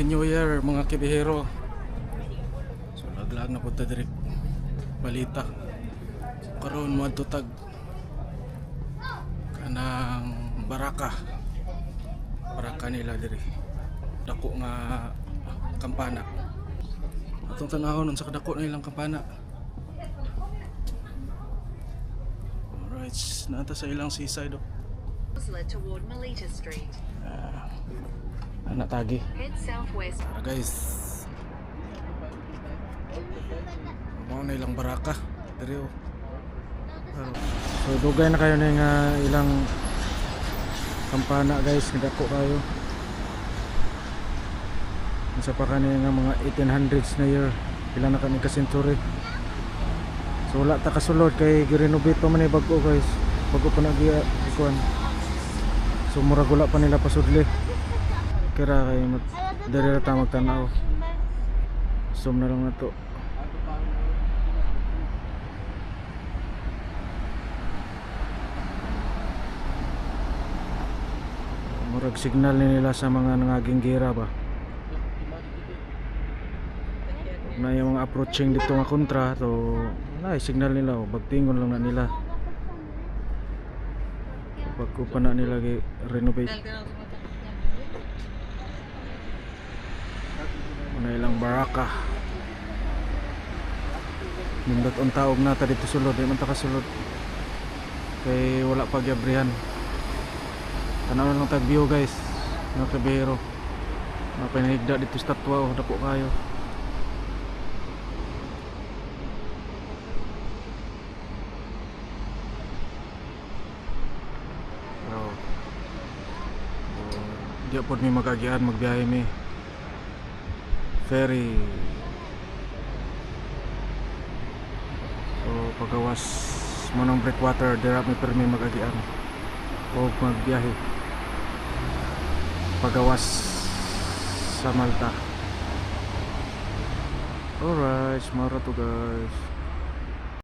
Happy New Year mga kibihero. So laglag na po ta diri balita. Karon mo tag kanang baraka nila diri. Dako nga kampana. Atong tanahon unsa kadako nilang kampana. Alright, nata sa ilang seaside. Toward Melita Street. Anak tagi. Head southwest. Guys, mo na ilang baraka diri oh. So dugay na kayo ning ilang kampana guys, nagako kayo. Sa pa kani nga mga 1800s na year, pila na kani ka century. So wala ta kasulod kay girenovate pa man ni bag-o guys. Bago pa na ikuan. So murag wala pa nila pasudli. Kira kay dali ra ta magtanaw. Zoom na lang na to. Murag signal nila sa mga nangaging gira ba. Na yung mga approaching dito nga kontra to na signal nila oh, bagtingon lang na nila. Pagko pa na nila renovate. Na ilang baraka. Nindot unta og nata dito sulod, di man ta kasulod. Kay wala pa gyabrihan. Tanaw na lang tag view guys. Mga kabero. Mapanigda dito sa statwa oh, dako kayo. Di po mi magagian magbiyahe mi ferry. So pagawas mo ng breakwater dira mi permi magagian o magbiyahe pagawas sa Malta. Alright, smara to guys.